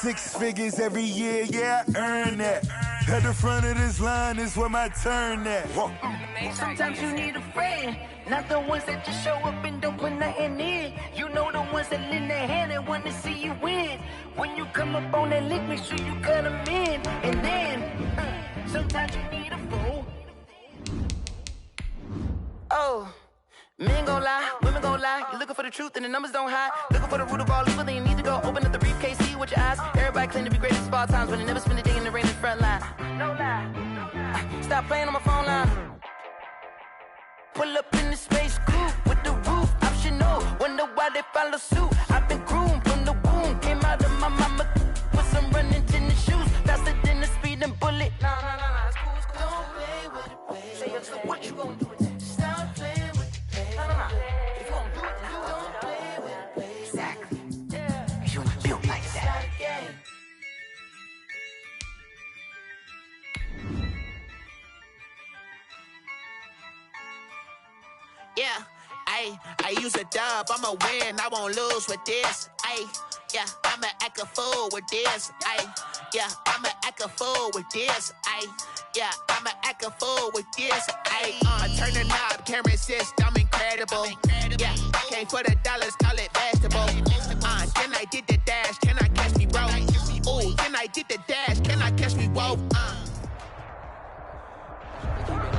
6 figures every year, yeah, I earn that. At the front of this line is where my turn at. Sometimes you need a friend, not the ones that just show up and don't put nothing in. You know the ones that lend their hand and want to see you win. When you come up on that lick, make sure you cut them in. And then, sometimes you need a fool. Oh, men gon' lie, women gon' lie. You're looking for the truth and the numbers don't hide. Looking for the root of all evil, then you need to go open up the briefcase, see with your eyes. Everybody claim to be greatest of all times, but they never spend a day in the rain in the front line. No lie, stop playing on my phone line. Pull up in the space coupe with the roof optional. Wonder why they follow suit. I've been groomed from the womb, came out of my mama with some running tennis shoes, faster than the speeding bullet. No, it's cool, it's cool. Don't play with it, baby. Say what you gon' do? Stop playing with it, baby. No. If you gon' do it, you don't play with it, baby. Exactly. Yeah. Cause you ain't built like that. Yeah, I use a dub, I'ma win, I won't lose with this. Yeah, I'ma act a fool with this. Yeah, I'ma act a fool with this. Yeah, I'ma act a fool with this. Turn the knob, camera assist, I'm incredible. Yeah, came for the dollars, call it vegetable. Then I did the dash, can I catch me, bro? Ooh, then I did the dash, can I catch me, whoa?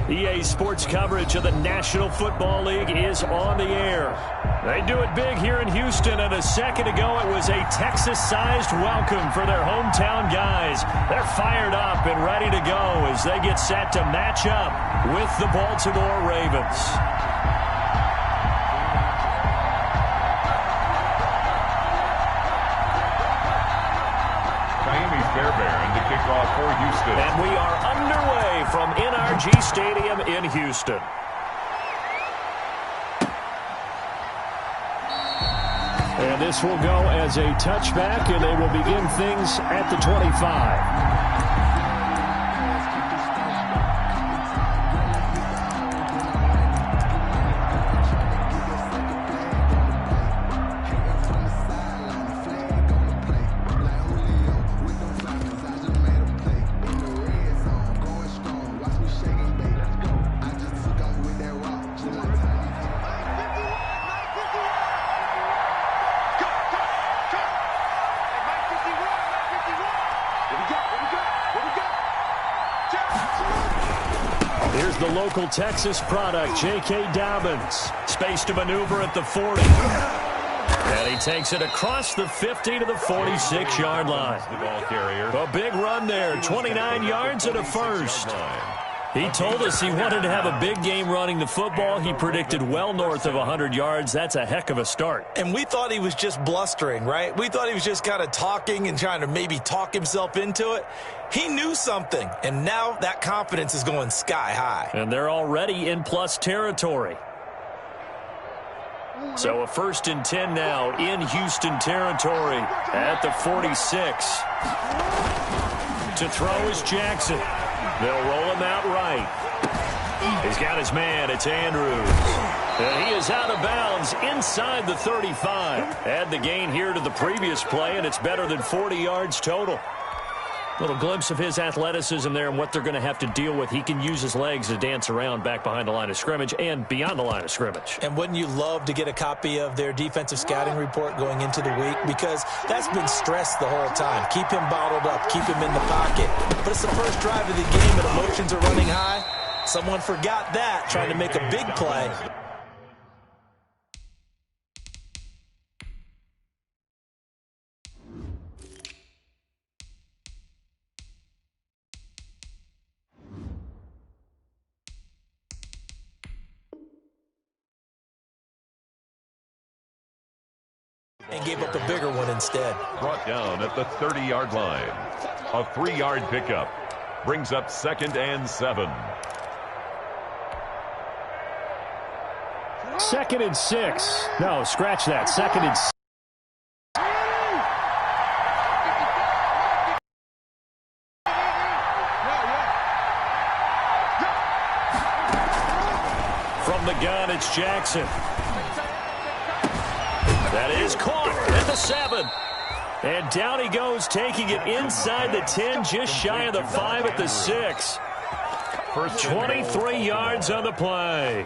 EA Sports coverage of the National Football League is on the air. They do it big here in Houston, and a second ago it was a Texas-sized welcome for their hometown guys. They're fired up and ready to go as they get set to match up with the Baltimore Ravens. Fairbairn to kick off for Houston. And we are underway from NRG Stadium in Houston. And this will go as a touchback, and they will begin things at the 25. Here's the local Texas product, J.K. Dobbins. Space to maneuver at the 40. And he takes it across the 50 to the 46-yard line. The ball carrier. A big run there, 29 yards and a first. He told us he wanted to have a big game running the football. He predicted well north of 100 yards. That's a heck of a start. And we thought he was just blustering, right? We thought he was just kind of talking and trying to maybe talk himself into it. He knew something, and now that confidence is going sky high. And they're already in plus territory. So a 1st and 10 now in Houston territory at the 46. To throw is Jackson. They'll roll him out right. He's got his man. It's Andrews. And he is out of bounds inside the 35. Add the gain here to the previous play, and it's better than 40 yards total. Little glimpse of his athleticism there and what they're going to have to deal with. He can use his legs to dance around back behind the line of scrimmage and beyond the line of scrimmage. And wouldn't you love to get a copy of their defensive scouting report going into the week? Because that's been stressed the whole time. Keep him bottled up. Keep him in the pocket. But it's the first drive of the game and emotions are running high. Someone forgot that, trying to make a big play. And gave up a bigger one instead. Brought down at the 30-yard line. A 3-yard pickup brings up 2nd and 7. 2nd and 6. No, scratch that. 2nd and 6. From the gun, it's Jackson. That is caught at the 7. And down he goes, taking it inside the 10, just shy of the 5 at the 6. 23 yards on the play.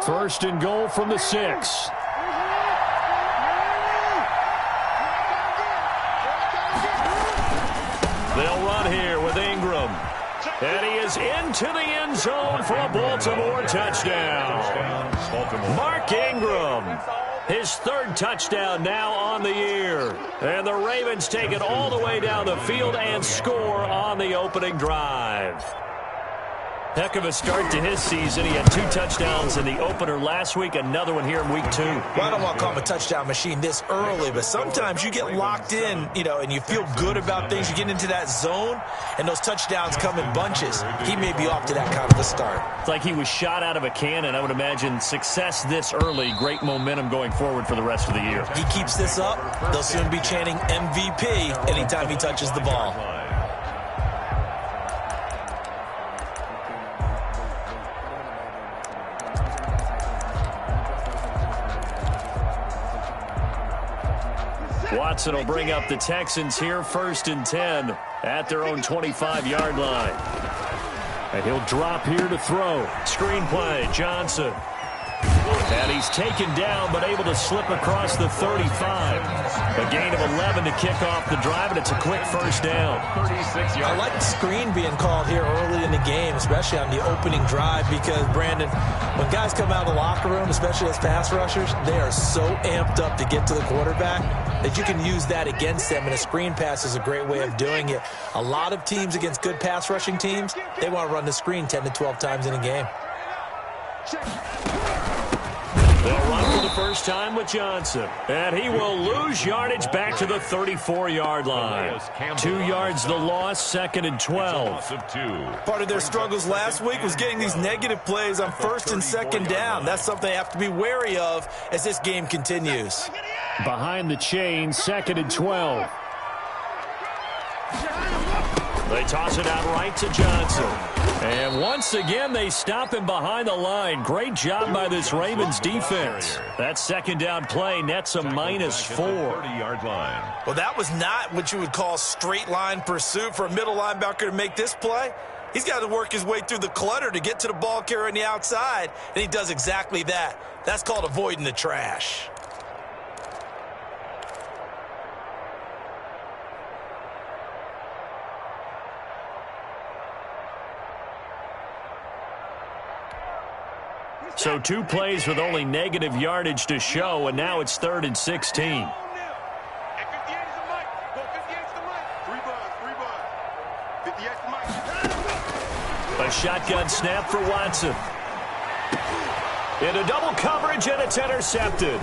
First and goal from the 6. They'll run here with Ingram. And he is into the end zone for a Baltimore touchdown. Mark Ingram, his 3rd touchdown now on the year. And the Ravens take it all the way down the field and score on the opening drive. Heck of a start to his season. He had 2 touchdowns in the opener last week, another one here in week 2. Well, I don't want to call him a touchdown machine this early, but sometimes you get locked in, and you feel good about things. You get into that zone, and those touchdowns come in bunches. He may be off to that kind of a start. It's like he was shot out of a cannon. I would imagine success this early, great momentum going forward for the rest of the year. He keeps this up, they'll soon be chanting MVP anytime he touches the ball. Watson will bring up the Texans here, 1st and 10 at their own 25-yard line. And he'll drop here to throw. Screen play, Johnson. And he's taken down, but able to slip across the 35. A gain of 11 to kick off the drive, and it's a quick first down. 36 yards. I like the screen being called here early in the game, especially on the opening drive, because, Brandon, when guys come out of the locker room, especially as pass rushers, they are so amped up to get to the quarterback that you can use that against them, and a screen pass is a great way of doing it. A lot of teams against good pass rushing teams, they want to run the screen 10 to 12 times in a game. They'll run for the first time with Johnson. And he will lose yardage back to the 34-yard line. 2 yards the loss, 2nd and 12. Part of their struggles last week was getting these negative plays on 1st and 2nd down. That's something they have to be wary of as this game continues. Behind the chain, 2nd and 12. They toss it out right to Johnson. And once again, they stop him behind the line. Great job by this Ravens defense. That 2nd down play nets a -4. Well, that was not what you would call straight line pursuit for a middle linebacker to make this play. He's got to work his way through the clutter to get to the ball carrier on the outside, and he does exactly that. That's called avoiding the trash. So 2 plays with only negative yardage to show, and now it's 3rd and 16. A shotgun snap for Watson. Into double coverage, and it's intercepted.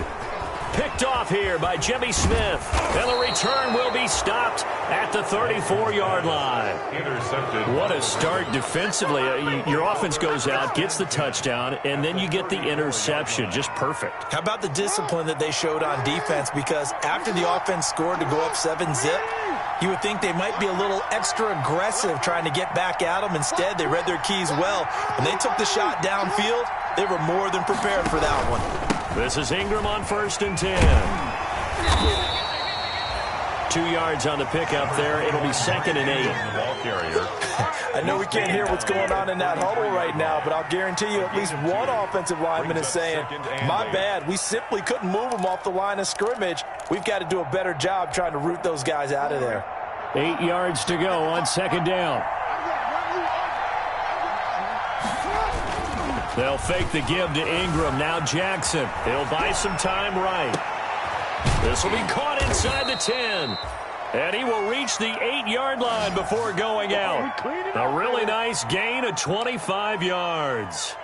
Picked off here by Jimmy Smith. And the return will be stopped at the 34-yard line. Intercepted. What a start defensively. Your offense goes out, gets the touchdown, and then you get the interception. Just perfect. How about the discipline that they showed on defense? Because after the offense scored to go up 7-zip, you would think they might be a little extra aggressive trying to get back at them. Instead, they read their keys well. When they took the shot downfield, they were more than prepared for that one. This is Ingram on 1st and 10. 2 yards on the pickup there. It'll be 2nd and 8. Ball carrier. I know we can't hear what's going on in that huddle right now, but I'll guarantee you at least one offensive lineman is saying, my bad, we simply couldn't move them off the line of scrimmage. We've got to do a better job trying to root those guys out of there. 8 yards to go on 2nd down. They'll fake the give to Ingram. Now Jackson. He'll buy some time right. This will be caught inside the 10. And he will reach the 8-yard line before going out. A really nice gain of 25 yards.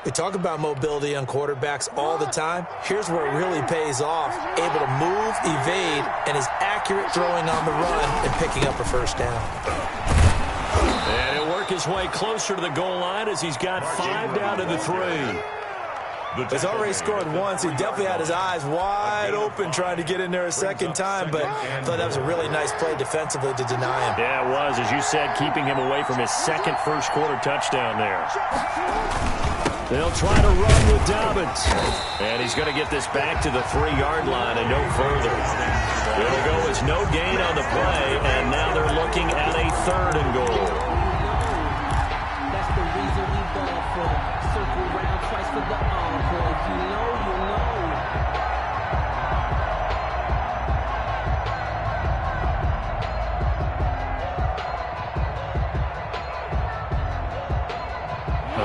We talk about mobility on quarterbacks all the time. Here's where it really pays off. Able to move, evade, and is accurate throwing on the run and picking up a first down. And he'll work his way closer to the goal line as he's got 5 down to the 3. He's already scored once. He definitely had his eyes wide open trying to get in there a second time, but I thought that was a really nice play defensively to deny him. Yeah, it was, as you said, keeping him away from his second first-quarter touchdown there. They'll try to run with Dobbins. And he's going to get this back to the 3-yard line and no further. It'll go as no gain on the play, and now they're looking at a 3rd and goal. That's the reason we ball for. Circle round twice for the encore. If you know, you know.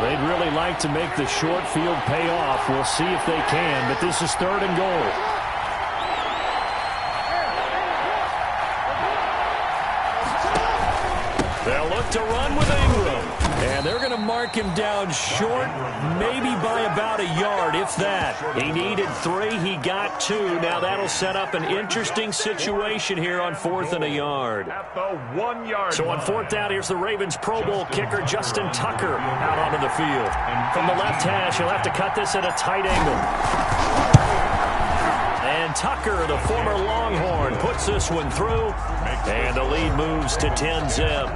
They'd really like to make the short field pay off. We'll see if they can, but this is 3rd and goal. They'll look to run with Ingram. And they're going to mark him down short, maybe by about a yard, if that. He needed 3. He got 2. Now that'll set up an interesting situation here on 4th and a yard. At the 1-yard So on 4th down, here's the Ravens Pro Bowl kicker, Justin Tucker, out onto the field. From the left hash, he'll have to cut this at a tight angle. And Tucker, the former Longhorn, puts this one through. And the lead moves to 10-zip.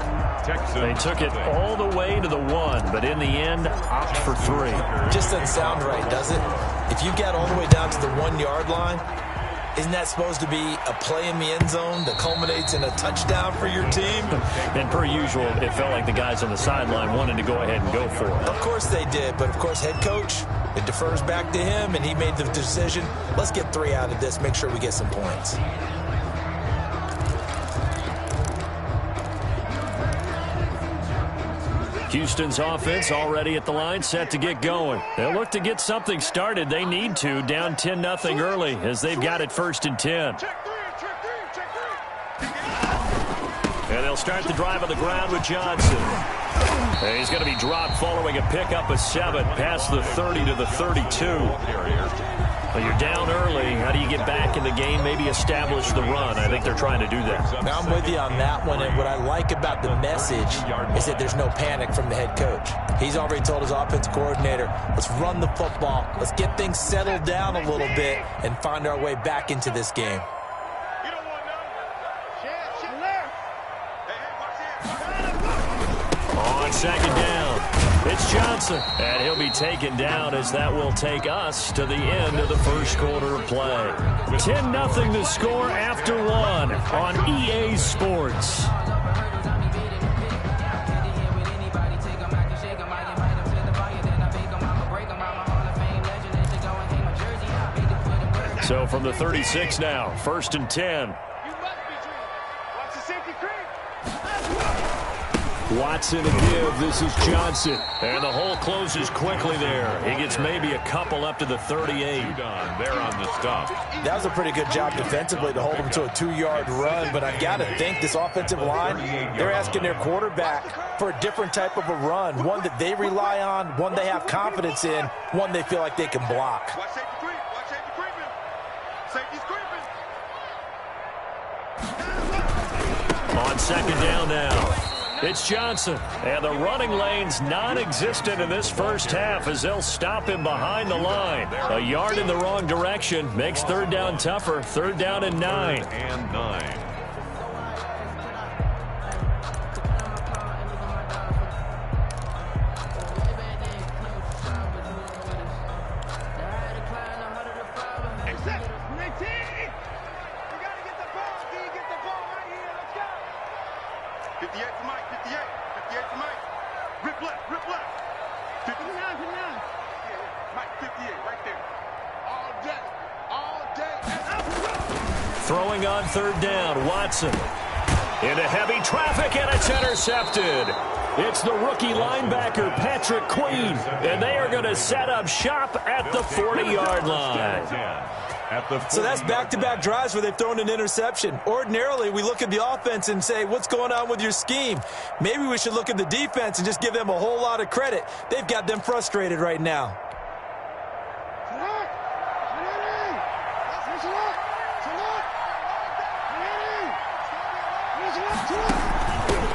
They took it all the way to the 1, but in the end, opt for 3. Just doesn't sound right, does it? If you got all the way down to the 1-yard line, isn't that supposed to be a play in the end zone that culminates in a touchdown for your team? And per usual, it felt like the guys on the sideline wanted to go ahead and go for it. Of course they did, but of course head coach, it defers back to him, and he made the decision. Let's get 3 out of this, make sure we get some points. Houston's offense already at the line, set to get going. They'll look to get something started. They need to, down 10-0 early, as they've got it 1st and 10. And they'll start the drive on the ground with Johnson. And he's going to be dropped following a pickup of 7 past the 30 to the 32. Well, you're down early. How do you get back in the game? Maybe establish the run. I think they're trying to do that. Now, I'm with you on that one, and what I like about the message is that there's no panic from the head coach. He's already told his offensive coordinator, let's run the football, let's get things settled down a little bit and find our way back into this game. On 2nd down, it's Johnson, and he'll be taken down as that will take us to the end of the 1st quarter of play. 10-0 the score after 1 on EA Sports. So from the 36 now, 1st and 10. Watson to give. This is Johnson. And the hole closes quickly there. He gets maybe a couple up to the 38. They're on the stop. That was a pretty good job defensively to hold him to a 2-yard run, but I've got to think this offensive line, they're asking their quarterback for a different type of a run, one that they rely on, one they have confidence in, one they feel like they can block. Watch safety creep. Watch safety creeping. Safety's creeping. On 2nd down now, it's Johnson. And the running lane's non-existent in this 1st half as they'll stop him behind the line. A yard in the wrong direction makes 3rd down tougher. 3rd down and 9. And 9. Throwing on 3rd down, Watson. Into heavy traffic, and it's intercepted. It's the rookie linebacker, Patrick Queen, and they are going to set up shop at the 40-yard line. So that's back-to-back drives where they've thrown an interception. Ordinarily, we look at the offense and say, what's going on with your scheme? Maybe we should look at the defense and just give them a whole lot of credit. They've got them frustrated right now.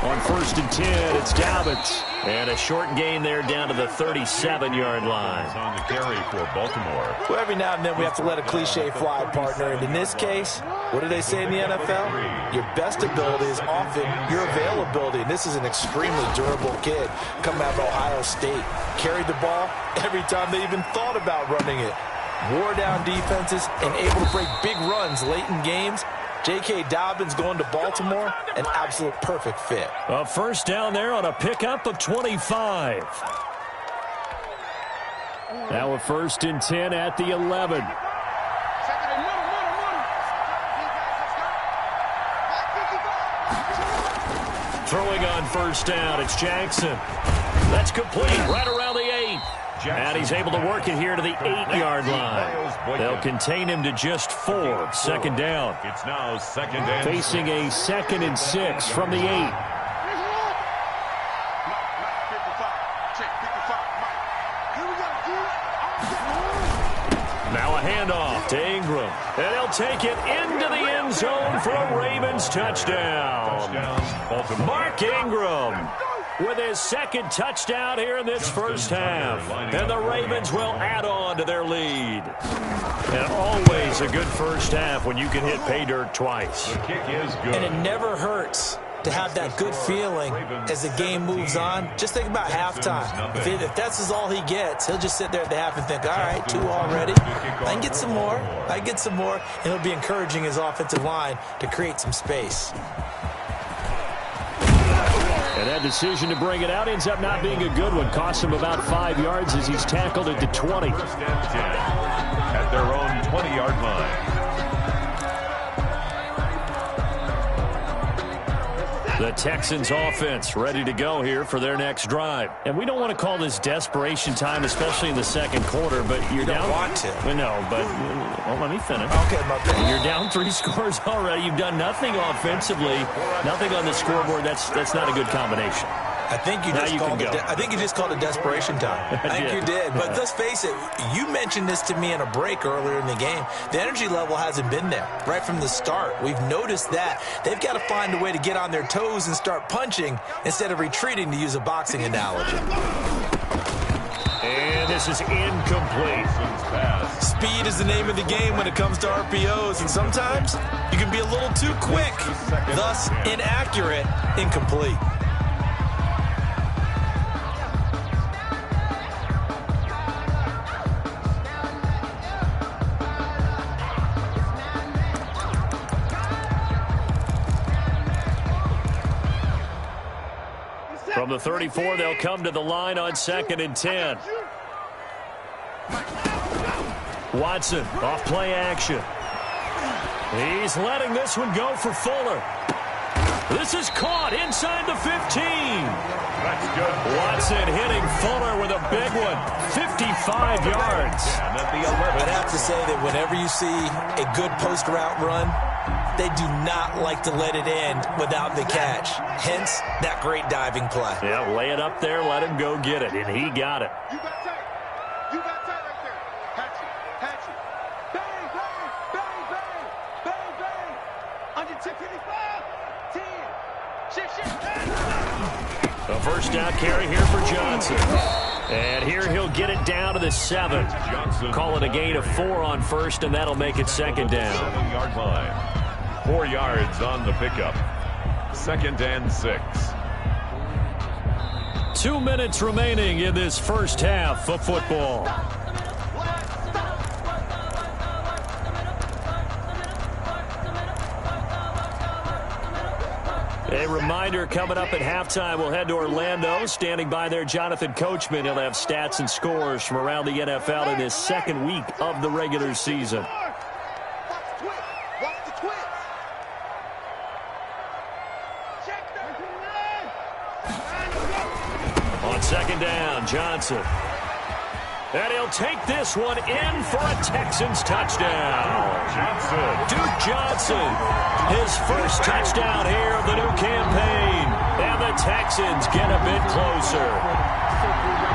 On 1st and 10, it's Dobbins. And a short gain there down to the 37-yard line. On the carry for Baltimore. Well, every now and then we have to let a cliche fly, partner. And in this case, what do they say in the NFL? Your best ability is often your availability. And this is an extremely durable kid coming out of Ohio State. Carried the ball every time they even thought about running it. Wore down defenses and able to break big runs late in games. J.K. Dobbins going to Baltimore, an absolute perfect fit. A first down there on a pickup of 25. Now a 1st and 10 at the 11. Throwing on 1st down, it's Jackson. That's complete right around the 8. And he's able to work it here to the 8-yard line. They'll contain him to just 4. 2nd down. It's now 2nd and facing a 2nd and 6 from the 8. Now a handoff to Ingram. And he'll take it into the end zone for a Ravens touchdown. Mark Ingram with his 2nd touchdown here in this first half. And the Ravens will add on to their lead. And always a good first half when you can hit pay dirt twice. The kick is good. And it never hurts to have that good feeling as the game moves on. Just think about halftime. If that's all he gets, he'll just sit there at the half and think, all right, 2 already. I can get some more. I can get some more. And he'll be encouraging his offensive line to create some space. And that decision to bring it out ends up not being a good one. Costs him about 5 yards as he's tackled at the 20. 1st and 10 at their own 20-yard line. The Texans offense ready to go here for their next drive. And we don't want to call this desperation time, especially in the 2nd quarter, but you're down. You don't want to. Well, no, but well, let me finish. Okay, my bad. You're down 3 scores already. You've done nothing offensively, nothing on the scoreboard. That's not a good combination. I think you just called it desperation time. I think you did. But let's face it, you mentioned this to me in a break earlier in the game. The energy level hasn't been there right from the start. We've noticed that. They've got to find a way to get on their toes and start punching instead of retreating, to use a boxing analogy. And this is incomplete. Speed is the name of the game when it comes to RPOs, and sometimes you can be a little too quick, thus inaccurate, incomplete. From the 34, they'll come to the line on 2nd and 10. Watson off play action. He's letting this one go for Fuller. This is caught inside the 15. That's good. Watson hitting Fuller with a big one. 55 yards. And at the 11. I'd have to say that whenever you see a good post route run, they do not like to let it end without the catch. Hence, that great diving play. Yeah, lay it up there, let him go get it, and he got it. You got tight. You got tight right there. Hatch it. Bang, bang, bang, bang, bang, bang. Under 255, 10, 6, 10. A first down carry here for Johnson. And here he'll get it down to the 7. Call it a gain of 4 on 1st, and that'll make it 2nd down. 7-yard line. 4 yards on the pickup. 2nd and 6. 2 minutes remaining in this first half of football. A reminder, coming up at halftime, we'll head to Orlando. Standing by there, Jonathan Coachman. He'll have stats and scores from around the NFL in his 2nd week of the regular season. On 2nd down, Johnson. And he'll take this one in for a Texans touchdown. Duke Johnson, his first touchdown here of the new campaign. And the Texans get a bit closer.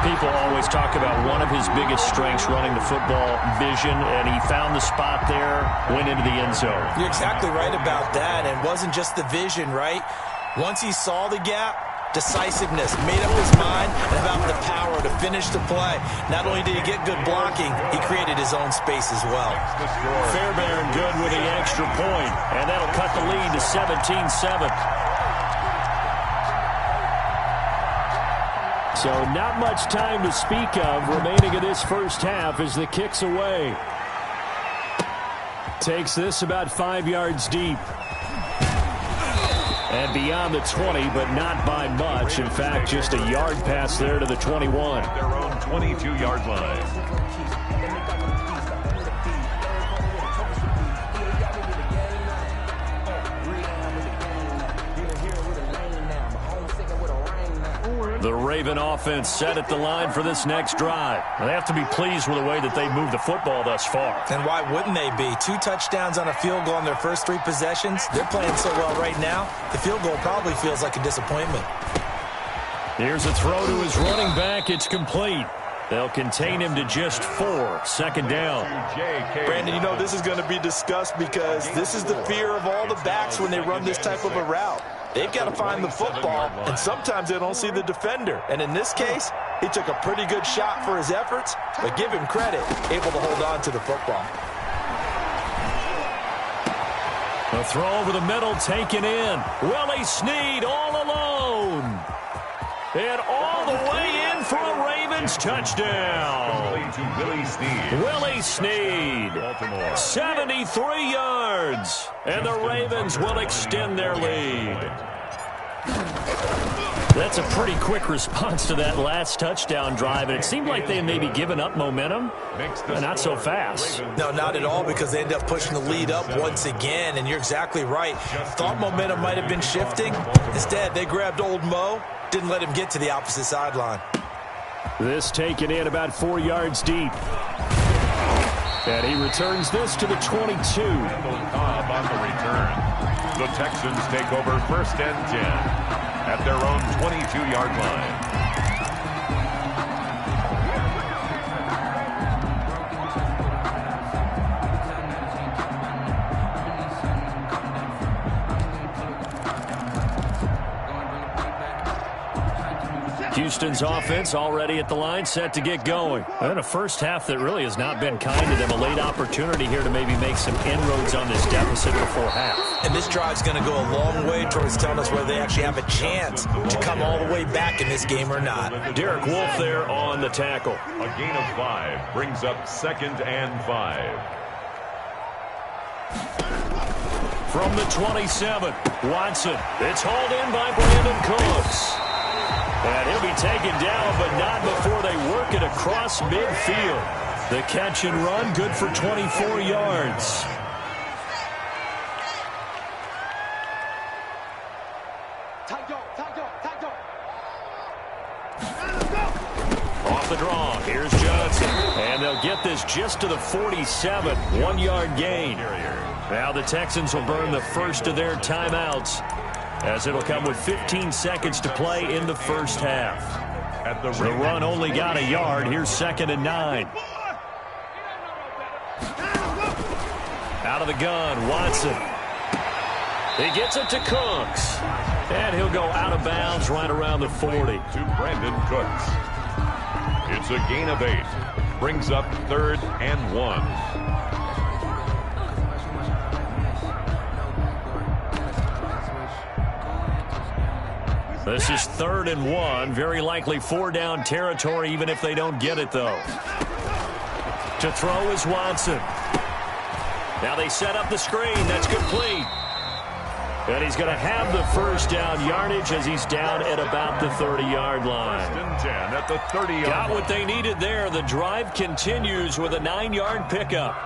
People always talk about one of his biggest strengths, running the football, vision, and he found the spot there, went into the end zone. You're exactly right about that. And it wasn't just the vision, right? Once he saw the gap, decisiveness, made up his mind, and about the power to finish the play. Not only did he get good blocking, he created his own space as well. Fairbairn good with the extra point, and that'll cut the lead to 17-7. So not much time to speak of remaining in this first half as the kick's away. Takes this about 5 yards deep. And beyond the 20, but not by much. In fact, just a yard pass there to the 21. Their own 22-yard line. The Raven offense set at the line for this next drive. They have to be pleased with the way that they moved the football thus far. And why wouldn't they be? 2 touchdowns on a field goal in their first 3 possessions. They're playing so well right now, the field goal probably feels like a disappointment. Here's a throw to his running back. It's complete. They'll contain him to just 4. Second down. Brandon, you know this is going to be discussed because this is the fear of all the backs when they run this type of a route. They've got to find the football, and sometimes they don't see the defender. And in this case, he took a pretty good shot for his efforts, but give him credit, able to hold on to the football. A throw over the middle, taken in. Willie Snead all alone. And all the way in for a Ravens touchdown. Willie Snead, 73 yards. And the Ravens will extend their lead. That's a pretty quick response to that last touchdown drive, and it seemed like they had maybe given up momentum, but not so fast. No, not at all, because they end up pushing the lead up once again, and you're exactly right. Thought momentum might have been shifting. Instead, they grabbed old Mo, didn't let him get to the opposite sideline. This taken in about 4 yards deep. And he returns this to the 22. Cobb on the return. The Texans take over 1st and 10 at their own 22-yard line. Houston's offense already at the line, set to get going. And a first half that really has not been kind to them. A late opportunity here to maybe make some inroads on this deficit before half. And this drive's going to go a long way towards telling us whether they actually have a chance to come all the way back in this game or not. Derek Wolfe there on the tackle. A gain of 5 brings up 2nd and 5. From the 27, Watson. It's hauled in by Brandon Cooks. And he'll be taken down, but not before they work it across midfield. The catch and run, good for 24 yards. Off the draw, here's Johnson. And they'll get this just to the 47, 1-yard gain. Now the Texans will burn the first of their timeouts, as it'll come with 15 seconds to play in the first half. The run only got a yard. Here's 2nd and 9. Out of the gun, Watson. He gets it to Cooks. And he'll go out of bounds right around the 40. To Brandon Cooks. It's a gain of 8. Brings up 3rd and 1. This is 3rd and 1. Very likely 4-down territory, even if they don't get it, though. To throw is Watson. Now they set up the screen. That's complete. And he's going to have the first down yardage as he's down at about the 30-yard line. 1st and 10 at the 30-yard line. Got what they needed there. The drive continues with a 9-yard pickup.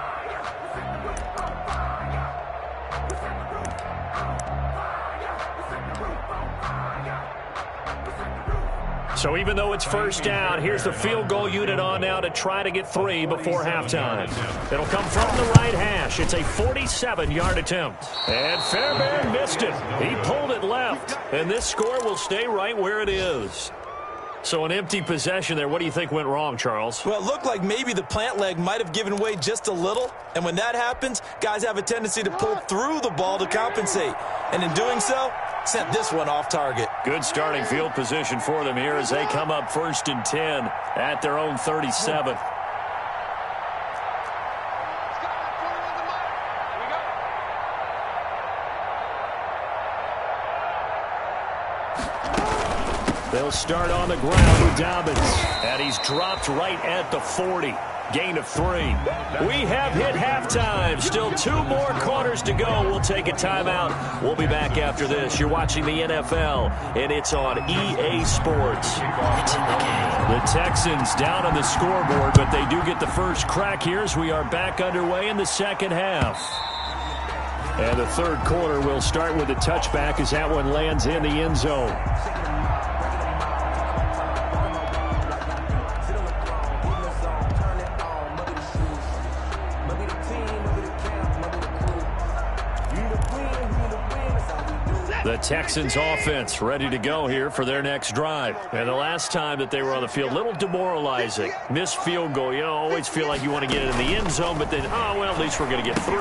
So even though it's first down, here's the field goal unit on now to try to get 3 before halftime. It'll come from the right hash. It's a 47-yard attempt. And Fairbairn missed it. He pulled it left. And this score will stay right where it is. So an empty possession there. What do you think went wrong, Charles? Well, it looked like maybe the plant leg might have given way just a little. And when that happens, guys have a tendency to pull through the ball to compensate. And in doing so, sent this one off target. Good starting field position for them here as they come up 1st and 10 at their own 37. They'll start on the ground with Dobbins. And he's dropped right at the 40. Gain of 3. We have hit halftime. Still 2 more quarters to go. We'll take a timeout. We'll be back after this. You're watching the NFL, and it's on EA Sports. The Texans down on the scoreboard, but they do get the first crack here as we are back underway in the second half. And the third quarter will start with a touchback as that one lands in the end zone. The Texans offense ready to go here for their next drive. And the last time that they were on the field, a little demoralizing. Missed field goal. You know, always feel like you want to get it in the end zone, but then, oh, well, at least we're going to get 3.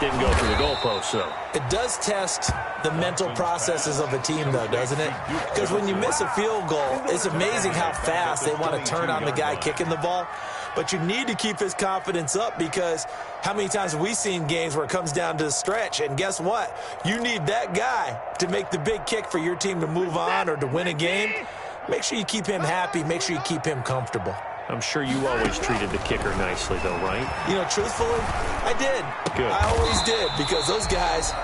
Didn't go through the goalpost, so. It does test the mental processes of a team, though, doesn't it? Because when you miss a field goal, it's amazing how fast they want to turn on the guy kicking the ball. But you need to keep his confidence up because how many times have we seen games where it comes down to the stretch? And guess what? You need that guy to make the big kick for your team to move on or to win a game. Make sure you keep him happy. Make sure you keep him comfortable. I'm sure you always treated the kicker nicely, though, right? You know, truthfully, I did. Good. I always did because those guys,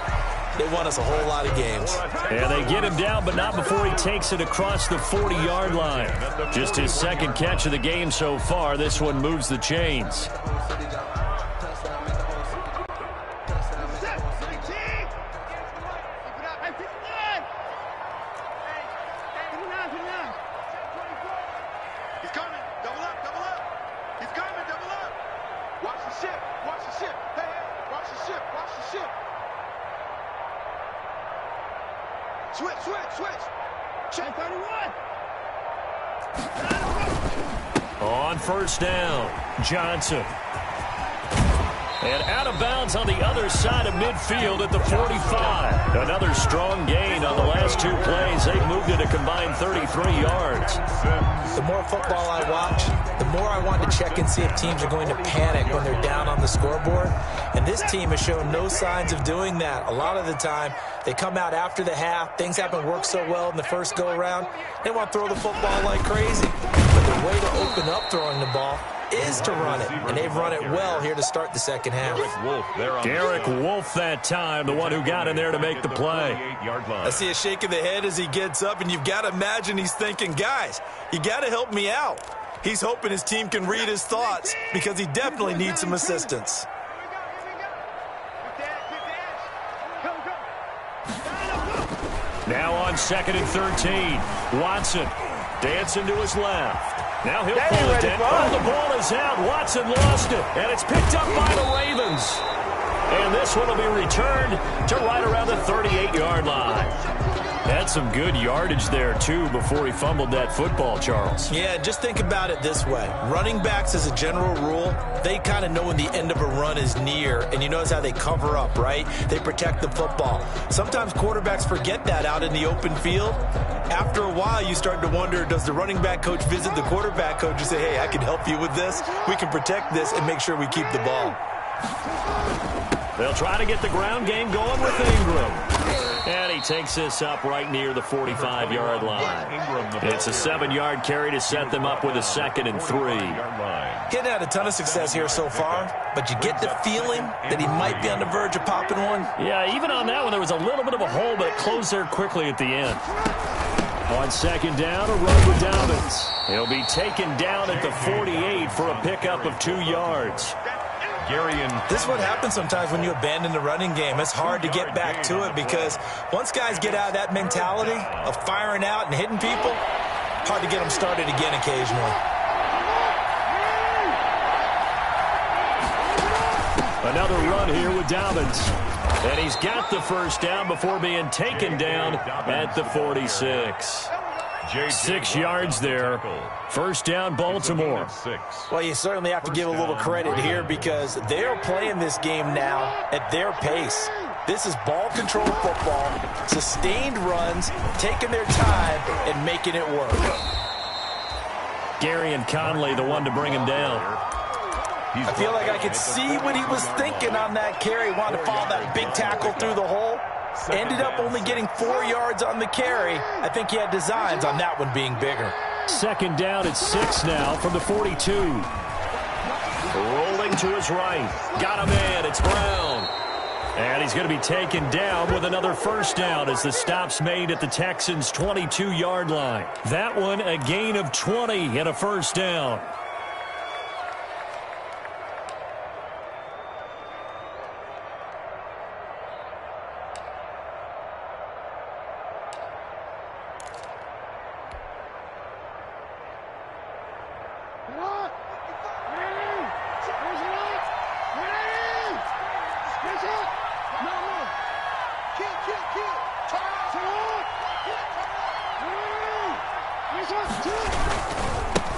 they won us a whole lot of games. And they get him down, but not before he takes it across the 40-yard line. Just his second catch of the game so far. This one moves the chains. He's coming. Double up, double up. He's coming, double up. Watch the ship. Watch the ship. Hey, hey, watch the ship. Watch the ship. Switch, switch, switch. Check 31. On first down, Johnson. And out of bounds on the other side of midfield at the 45. Another strong gain on the last 2 plays. They've moved it a combined 33 yards. The more football I watch, the more I want to check and see if teams are going to panic when they're down on the scoreboard. And this team has shown no signs of doing that. A lot of the time, they come out after the half. Things haven't worked so well in the first go-around. They want to throw the football like crazy. But the way to open up throwing the ball is to run it, and they've run it well here to start the second half. Derek Wolfe that time, the one who got in there to make the play. I see a shake of the head as he gets up, and you've got to imagine he's thinking, guys, you got to help me out. He's hoping his team can read his thoughts because he definitely needs some assistance. Now on 2nd and 13, Watson dancing to his left. Now he'll pull it down. Oh, the ball is out. Watson lost it, and it's picked up by the Ravens. And this one will be returned to right around the 38-yard line. Had some good yardage there, too, before he fumbled that football, Charles. Yeah, just think about it this way. Running backs, as a general rule, they kind of know when the end of a run is near, and you notice how they cover up, right? They protect the football. Sometimes quarterbacks forget that out in the open field. After a while, you start to wonder, does the running back coach visit the quarterback coach and say, hey, I can help you with this? We can protect this and make sure we keep the ball. They'll try to get the ground game going with Ingram. And he takes this up right near the 45-yard line. It's a 7-yard carry to set them up with a 2nd and 3. He hadn't had a ton of success here so far, but you get the feeling that he might be on the verge of popping one. Yeah, even on that one, there was a little bit of a hole, but it closed there quickly at the end. On 2nd down, a run with Dobbins. He'll be taken down at the 48 for a pickup of 2 yards. This is what happens sometimes when you abandon the running game. It's hard to get back to it because once guys get out of that mentality of firing out and hitting people, hard to get them started again occasionally. Another run here with Dobbins. And he's got the first down before being taken down at the 46. 6 yards there. First down, Baltimore. Well, you certainly have to give a little credit here because they're playing this game now at their pace. This is ball control football, sustained runs, taking their time and making it work. Gary and Conley, the one to bring him down. I feel like I could see what he was thinking on that carry. Wanted to follow that big tackle through the hole. Ended up only getting 4 yards on the carry. I think he had designs on that one being bigger. Second down at 6 now from the 42. Rolling to his right. Got a man. It's Brown. And he's going to be taken down with another first down as the stop's made at the Texans' 22-yard line. That one a gain of 20 and a first down.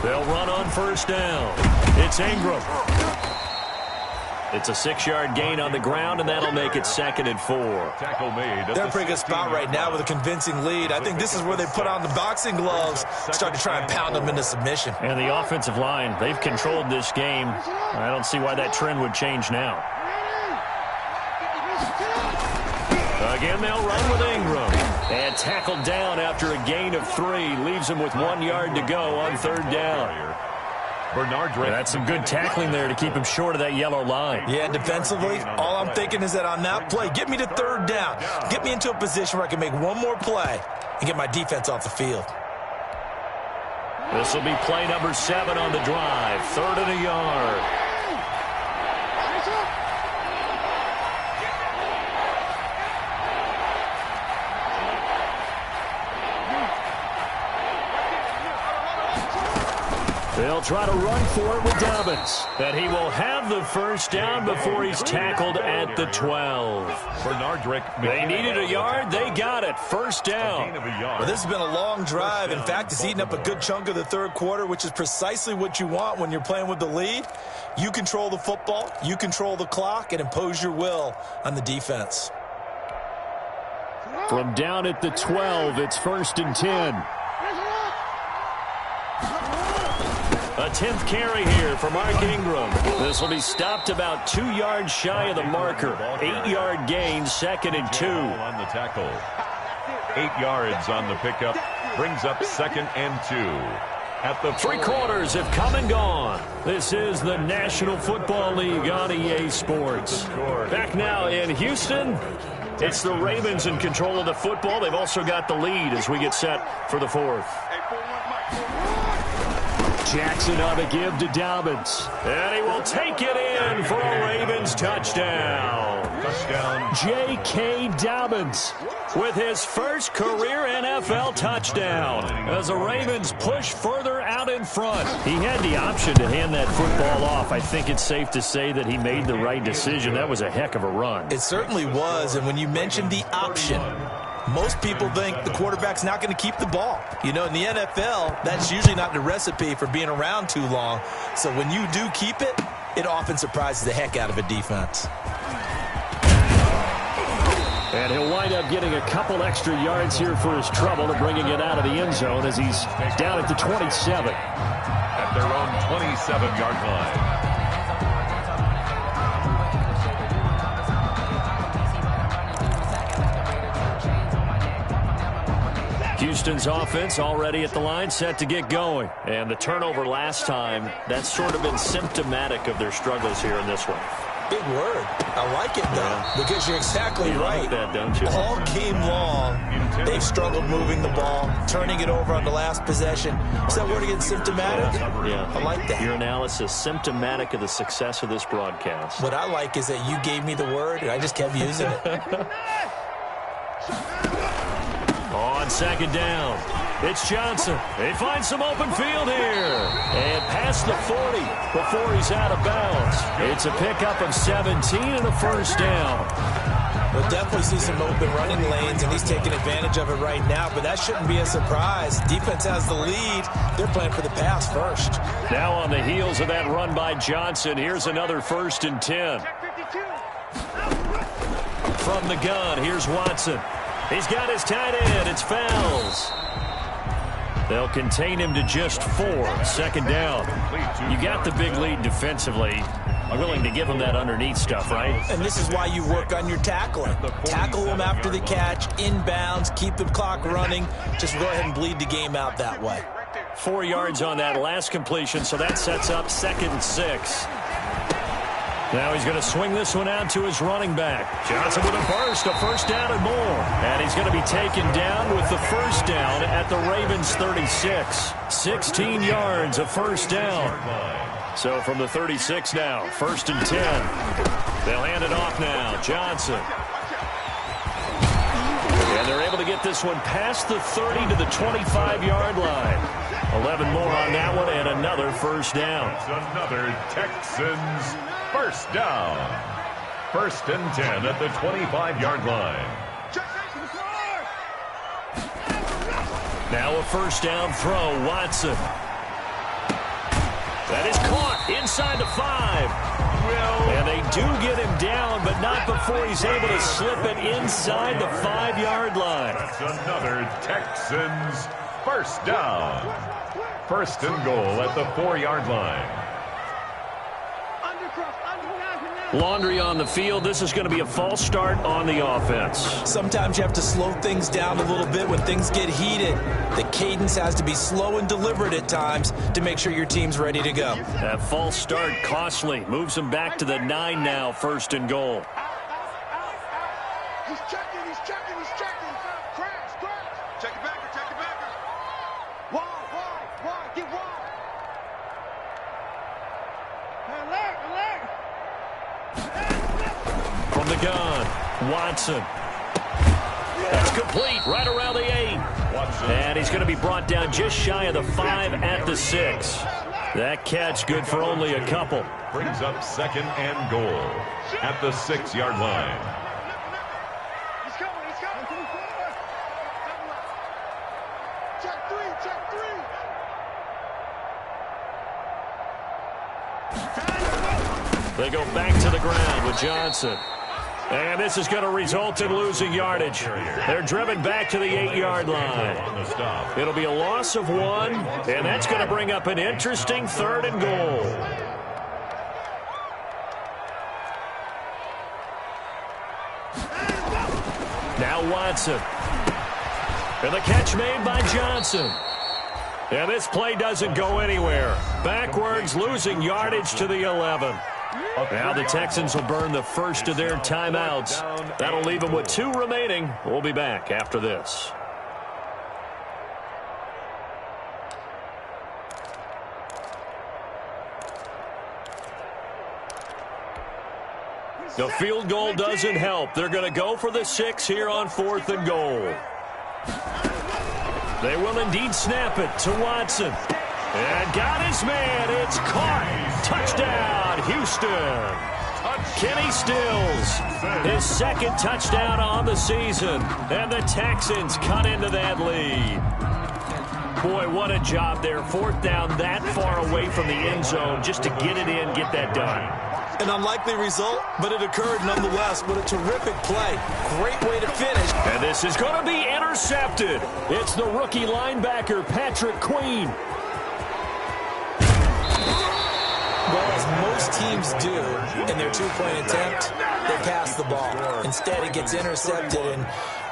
They'll run on first down. It's Ingram. It's a 6-yard gain on the ground, and that'll make it 2nd and 4. They're in a pretty good spot right now with a convincing lead. I think this is where they put on the boxing gloves, start to try and pound them into submission. And the offensive line, they've controlled this game. I don't see why that trend would change now. Again, they'll run with Ingram. And tackled down after a gain of 3. Leaves him with 1 yard to go on 3rd down. That's some good tackling there to keep him short of that yellow line. Yeah, defensively, all I'm thinking is that on that play, get me to 3rd down. Get me into a position where I can make one more play and get my defense off the field. This will be play number 7 on the drive. 3rd and a yard. They'll try to run for it with Dobbins. And he will have the first down before he's tackled at the 12. They needed a yard. They got it. First down. Well, this has been a long drive. In fact, it's eaten up a good chunk of the 3rd quarter, which is precisely what you want when you're playing with the lead. You control the football, you control the clock, and impose your will on the defense. From down at the 12, it's 1st and 10. A 10th carry here for Mark Ingram. This will be stopped about 2 yards shy of the marker. 8-yard gain, 2nd and 2. On the tackle. 8 yards on the pickup. Brings up 2nd and 2. At the 3 quarters have come and gone. This is the National Football League on EA Sports. Back now in Houston. It's the Ravens in control of the football. They've also got the lead as we get set for the 4th. Jackson on the give to Dobbins. And he will take it in for a Ravens touchdown. J.K. Dobbins with his first career NFL touchdown as the Ravens push further out in front. He had the option to hand that football off. I think it's safe to say that he made the right decision. That was a heck of a run. It certainly was. And when you mentioned the option, most people think the quarterback's not going to keep the ball. You know, in the NFL, that's usually not the recipe for being around too long. So when you do keep it, it often surprises the heck out of a defense. And he'll wind up getting a couple extra yards here for his trouble and bringing it out of the end zone as he's down at the 27. At their own 27-yard line. Houston's offense already at the line, set to get going. And the turnover last time, that's sort of been symptomatic of their struggles here in this one. Big word. I like it, though, because you're exactly right. Like that, don't you? All game long, they've struggled moving the ball, turning it over on the last possession. Is that word again, symptomatic? Yeah. I like that. Your analysis, symptomatic of the success of this broadcast. What I like is that you gave me the word, and I just kept using it. On 2nd down, it's Johnson. They find some open field here. And past the 40 before he's out of bounds. It's a pickup of 17 and a first down. We'll definitely see some open running lanes, and he's taking advantage of it right now, but that shouldn't be a surprise. Defense has the lead. They're playing for the pass first. Now on the heels of that run by Johnson, here's another 1st and 10. From the gun, here's Watson. He's got his tight end. It's fouls. They'll contain him to just 4. 2nd down. You got the big lead defensively. Willing to give him that underneath stuff, right? And this is why you work on your tackling. Tackle him after the catch, inbounds, keep the clock running. Just go ahead and bleed the game out that way. 4 yards on that last completion, so that sets up 2nd and 6. Now he's going to swing this one out to his running back. Johnson with a burst, a 1st down and more. And he's going to be taken down with the 1st down at the Ravens' 36. 16 yards, a 1st down. So from the 36 now, 1st and 10. They'll hand it off now. Johnson. And they're able to get this one past the 30 to the 25-yard line. 11 more on that one and another 1st down. It's another Texans 1st down. 1st and 10 at the 25-yard line. Now a 1st down throw, Watson. That is caught inside the 5. And they do get him down, but not before he's able to slip it inside the 5-yard line. That's another Texans 1st down. 1st and goal at the 4-yard line. Laundry on the field. This is going to be a false start on the offense. Sometimes you have to slow things down a little bit when things get heated. The cadence has to be slow and deliberate at times to make sure your team's ready to go. That false start costly. Moves them back to the 9 now, 1st and goal. He's checking. Crash. Check it backer. Wide. Get wide. Alert. From the gun, Watson. That's complete, right around the 8. And he's going to be brought down just shy of the 5 at the 6. That catch good for only a couple. Brings up 2nd and goal at the 6-yard line. He's coming. Check 3. They go back to the ground with Johnson. And this is going to result in losing yardage. They're driven back to the 8-yard line. It'll be a loss of 1, and that's going to bring up an interesting 3rd and goal. Now Watson. And the catch made by Johnson. And this play doesn't go anywhere. Backwards, losing yardage to the 11. Now the Texans will burn the first of their timeouts. That'll leave them with 2 remaining. We'll be back after this. The field goal doesn't help. They're going to go for the 6 here on 4th and goal. They will indeed snap it to Watson. And got his man. It's caught. Touchdown, Houston. Kenny Stills, his 2nd touchdown on the season. And the Texans cut into that lead. Boy, what a job there. 4th down that far away from the end zone just to get it in, get that done. An unlikely result, but it occurred nonetheless. But a terrific play. Great way to finish. And this is going to be intercepted. It's the rookie linebacker, Patrick Queen. Well, as most teams do in their 2-point attempt, they pass the ball. Instead, it gets intercepted. And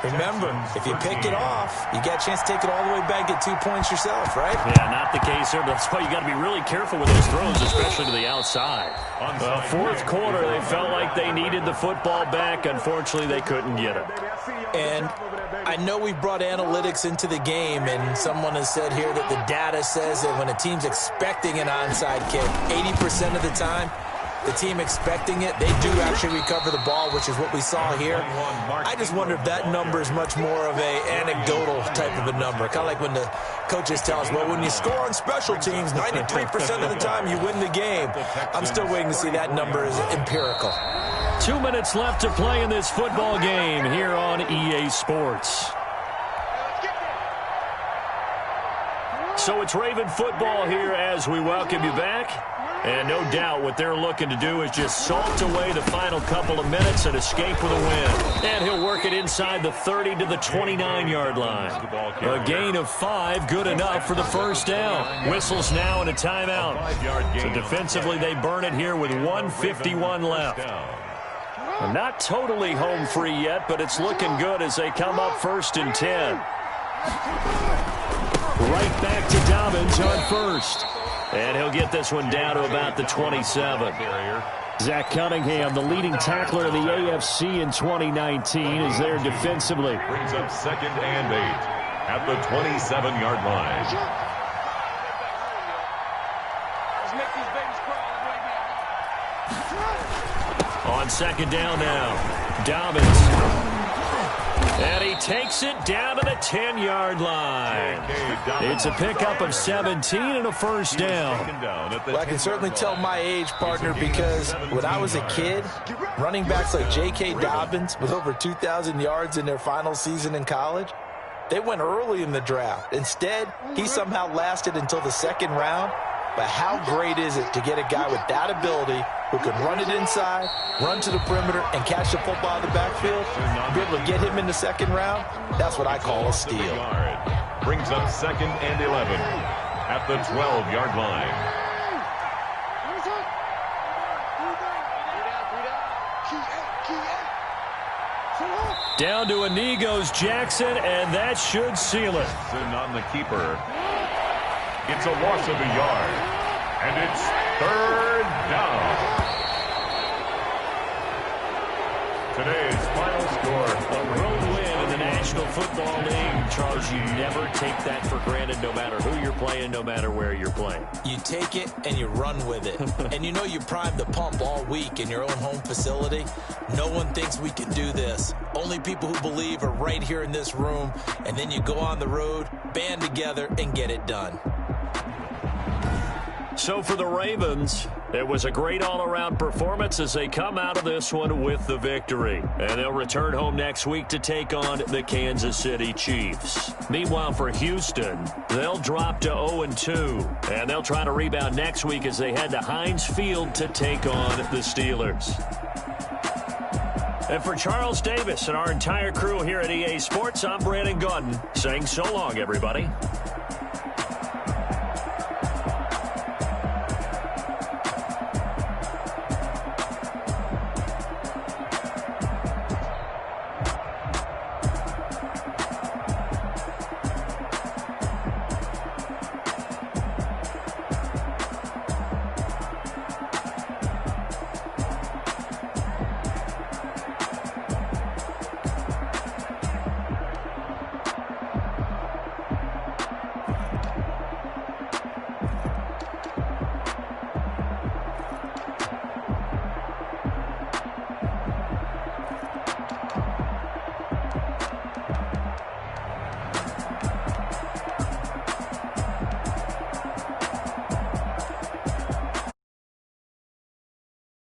remember, if you pick it off, you get a chance to take it all the way back, get 2 points yourself, right? Yeah, not the case there, but that's why you got to be really careful with those throws, especially to the outside. 4th quarter, they felt like they needed the football back. Unfortunately, they couldn't get it. And I know we've brought analytics into the game, and someone has said here that the data says that when a team's expecting an onside kick, 80% of the time, the team expecting it, they do actually recover the ball, which is what we saw here. I just wonder if that number is much more of a anecdotal type of a number. Kind of like when the coaches tell us, well, when you score on special teams, 93% of the time you win the game. I'm still waiting to see that number is empirical. 2 minutes left to play in this football game here on EA Sports. So it's Raven football here as we welcome you back. And no doubt what they're looking to do is just salt away the final couple of minutes and escape with a win. And he'll work it inside the 30 to the 29-yard line. A gain of 5, good enough for the first down. Whistles now and a timeout. So defensively they burn it here with 1:51 left. Not totally home free yet, but it's looking good as they come up 1st and 10. Right back to Dobbins on 1st. And he'll get this one down to about the 27. Zach Cunningham, the leading tackler of the AFC in 2019, is there defensively. Brings up 2nd and 8 at the 27-yard line. On 2nd down now, Dobbins. And he takes it down to the 10-yard line. It's a pickup of 17 and a first down. Well, I can certainly tell my age, partner, because when I was a kid, running backs like J.K. Dobbins with over 2,000 yards in their final season in college, they went early in the draft. Instead, he somehow lasted until the 2nd round. But how great is it to get a guy with that ability who can run it inside, run to the perimeter, and catch the football in the backfield? Be able to get him in the 2nd round, that's what I call a steal. Brings up 2nd and 11 at the 12-yard line. Down to a knee goes Jackson, and that should seal it. On the keeper. It's a loss of a yard, and it's 3rd down. Today's final score. A road win in the National Football League. Charles, you never take that for granted no matter who you're playing, no matter where you're playing. You take it and you run with it. And you know you primed the pump all week in your own home facility. No one thinks we can do this. Only people who believe are right here in this room. And then you go on the road, band together, and get it done. So for the Ravens, it was a great all-around performance as they come out of this one with the victory. And they'll return home next week to take on the Kansas City Chiefs. Meanwhile, for Houston, they'll drop to 0-2. And they'll try to rebound next week as they head to Heinz Field to take on the Steelers. And for Charles Davis and our entire crew here at EA Sports, I'm Brandon Gaudin saying so long, everybody.